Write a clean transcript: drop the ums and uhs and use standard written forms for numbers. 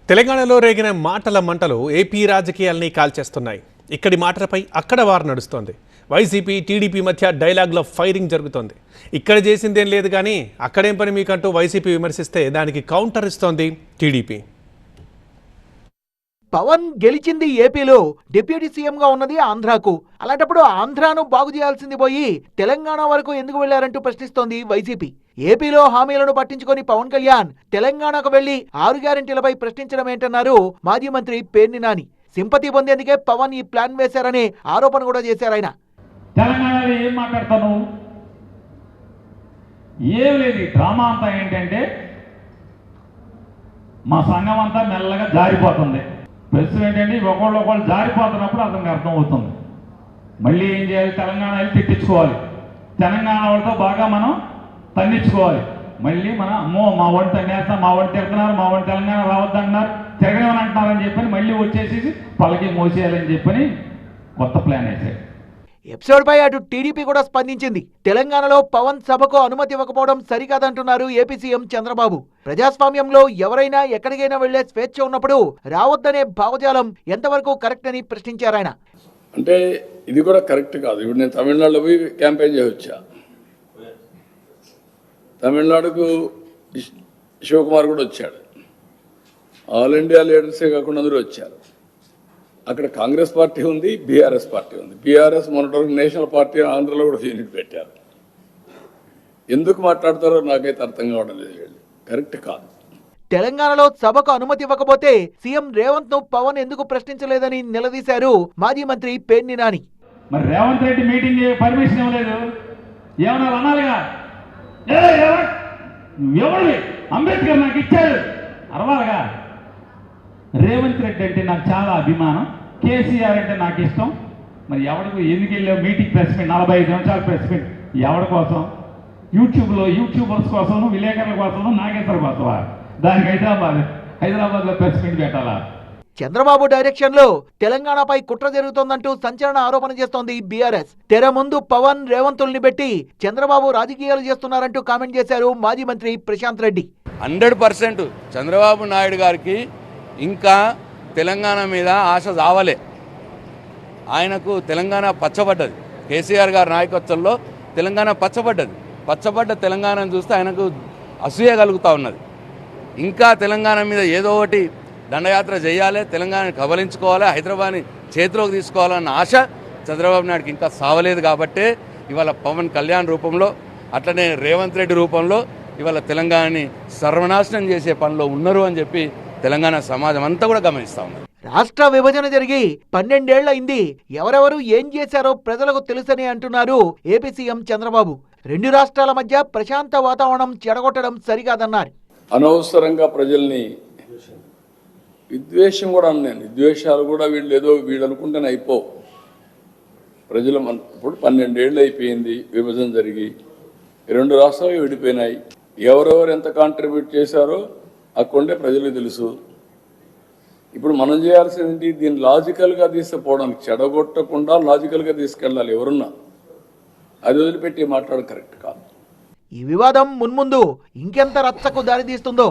తెలంగాణలో రేగిన మాటల మంటలు ఏపీ రాజకీయాల్ని కాల్చేస్తున్నాయి. ఇక్కడి మాటలపై అక్కడ వారు నడుస్తోంది. వైసీపీ టీడీపీ మధ్య డైలాగ్లో ఫైరింగ్ జరుగుతోంది. ఇక్కడ చేసిందేం లేదు కానీ అక్కడేం పని మీకంటూ వైసీపీ విమర్శిస్తే దానికి కౌంటర్ ఇస్తోంది టీడీపీ. పవన్ గెలిచింది ఏపీలో, డిప్యూటీ సీఎంగా ఉన్నది ఆంధ్రాకు. అలాంటప్పుడు ఆంధ్రాను బాగు చేయాల్సింది పోయి తెలంగాణ వరకు ఎందుకు వెళ్లారంటూ ప్రశ్నిస్తోంది వైసీపీ. ఏపీలో హామీలను పట్టించుకొని పవన్ కళ్యాణ్ తెలంగాణకు వెళ్లి 6 గ్యారెంటీలపై ప్రశ్నించడం ఏంటన్నారు మాజీ మంత్రి పేర్ని నాని. సింపతి పొందేందుకే పవన్ ఈ ప్లాన్ వేశారనే ఆరోపణ కూడా చేశారాయన. తెలంగాణలో ఏం మాట్లాడతాను, ఏం లేదు. డ్రామా అంతా ఏంటంటే మా సంఘం అంతా మెల్లగా జారిపోతుంది. ప్రస్తుతం ఏంటంటే ఒకళ్ళు జారిపోతున్నప్పుడు అతనికి అర్థం అవుతుంది. మళ్ళీ ఏం చేయాలి, తెలంగాణ వెళ్ళి తిట్టించుకోవాలి, తెలంగాణ వాళ్ళతో బాగా మనం తన్నించుకోవాలి. మళ్ళీ మనం అమ్మో మా వాడిని తన్నేస్తాం, మా వాడిని తిడుతున్నారు, మా వాడిని తెలంగాణ రావద్దన్నారు, తిరగలేమని అంటున్నారని చెప్పని మళ్ళీ వచ్చేసి పల్లకి మోసేయాలని చెప్పని కొత్త ప్లాన్ వేశారు. ఎపిసోడ్ పై అటు టీడీపీ కూడా స్పందించింది. తెలంగాణలో పవన్ సభకు అనుమతి ఇవ్వకపోవడం సరికాదంటున్నారు ఏపీ సీఎం చంద్రబాబు. ప్రజాస్వామ్యంలో ఎవరైనా ఎక్కడికైనా వెళ్లే స్వేచ్ఛ ఉన్నప్పుడు రావద్దనే భావజాలం ఎంతవరకు కరెక్ట్ అని ప్రశ్నించారాయన. అంటే ఇది కూడా కరెక్ట్ కాదు. ఇప్పుడు నేను తమిళనాడులో పోయి క్యాంపెయిన్ చేయవచ్చా? తమిళనాడుకు శివకుమార్ కూడా వచ్చాడు, ఆల్ ఇండియా లీడర్సే కాకుండా అందరూ వచ్చారు. అక్కడ కాంగ్రెస్ పార్టీ ఉంది, బీఆర్ఎస్ పార్టీ ఉంది. బీఆర్ఎస్ మొన్నటి నేషనల్ పార్టీ ఆంధ్రలో కూడా యూనిట్ పెట్టారు. ఎందుకు మాట్లాడతారో నాకైతే అర్థం కావడం లేదు. వీళ్ళు కరెక్ట్ కాదు. తెలంగాణలో సభకు అనుమతి ఇవ్వకపోతే సీఎం రేవంత్ ను పవన్ ఎందుకు ప్రశ్నించలేదని నిలదీశారు మాజీ మంత్రి పేర్ని నాని. మరి రేవంత్ రెడ్డి మీటింగ్ పర్మిషన్ ఇవ్వలేదు, ఏమన్నా అనాలిగా? ఎవరు అంబేద్కర్ నాకు ఇచ్చాడు అరవాలిగా. రేవంత్ రెడ్డి అంటే నాకు చాలా అభిమానం, కేసీఆర్ అంటే నాకు ఇష్టం. మరి ఎవరికి ఎందుకు వెళ్ళావు మీటింగ్? ప్రెస్ మీట్ 45 నిమిషాలు ప్రెస్ మీట్ ఎవరి కోసం? యూట్యూబర్స్ కోసం, విలేకరుల కోసం, నాగేశ్వర కోసమా? దానికి హైదరాబాద్లో ప్రెస్ మీట్ పెట్టాలా? చంద్రబాబు డైరెక్షన్ లో తెలంగాణపై కుట్ర జరుగుతోందంటూ సంచలన ఆరోపణ చేస్తోంది బీఆర్ఎస్. తెర ముందు పవన్ రేవంతుల్ని పెట్టి చంద్రబాబు రాజకీయాలు చేస్తున్నారంటూ కామెంట్ చేశారు మాజీ మంత్రి ప్రశాంత్ రెడ్డి. 100% చంద్రబాబు నాయుడు గారికి ఇంకా తెలంగాణ మీద ఆశ రావలే. ఆయనకు తెలంగాణ పచ్చబడ్డది. కేసీఆర్ గారి నాయకత్వంలో తెలంగాణ పచ్చబడ్డ తెలంగాణను చూస్తే ఆయనకు అసూయ కలుగుతూ ఉన్నది. ఇంకా తెలంగాణ మీద ఏదో ఒకటి దండయాత్ర చేయాలి, తెలంగాణని కబలించుకోవాలి, హైదరాబాద్ని చేతిలోకి తీసుకోవాలన్న ఆశ చంద్రబాబు నాయుడుకి ఇంకా సావలేదు. కాబట్టే ఇవాళ పవన్ కళ్యాణ్ రూపంలో, అట్లనే రేవంత్ రెడ్డి రూపంలో ఇవాళ తెలంగాణని సర్వనాశనం చేసే పనిలో ఉన్నారు అని చెప్పి తెలంగాణ సమాజం అంతా కూడా గమనిస్తూ ఉంది. రాష్ట్ర విభజన జరిగి 12 ఏళ్లయింది. ఎవరెవరు ఏం చేశారో ప్రజలకు తెలుసని అంటున్నారు ఏపీ సీఎం చంద్రబాబు. 2 రాష్ట్రాల మధ్య ప్రశాంత వాతావరణం చెడగొట్టడం సరికాదన్నారు. అనవసరంగా ప్రజల్ని విద్వేషం కూడా అన్నాను. విద్వేషాలు కూడా వీళ్ళు అనుకుంటేనే అయిపోవు. ప్రజలు ఇప్పుడు 12 ఏళ్ళు అయిపోయింది విభజన జరిగి, 2 రాష్ట్రాలు విడిపోయినాయి. ఎవరెవరు ఎంత కాంట్రిబ్యూట్ చేశారో అక్కడే ప్రజలకు తెలుసు. ఇప్పుడు మనం చేయాల్సింది దీన్ని లాజికల్గా తీసుకుపోవడానికి, చెడగొట్టకుండా లాజికల్గా తీసుకెళ్ళాలి. ఎవరున్నా అది వదిలిపెట్టి మాట్లాడడం కరెక్ట్ కాదు. ఈ వివాదం మున్ముందు ఇంకెంత రచ్చకు దారితీస్తుందో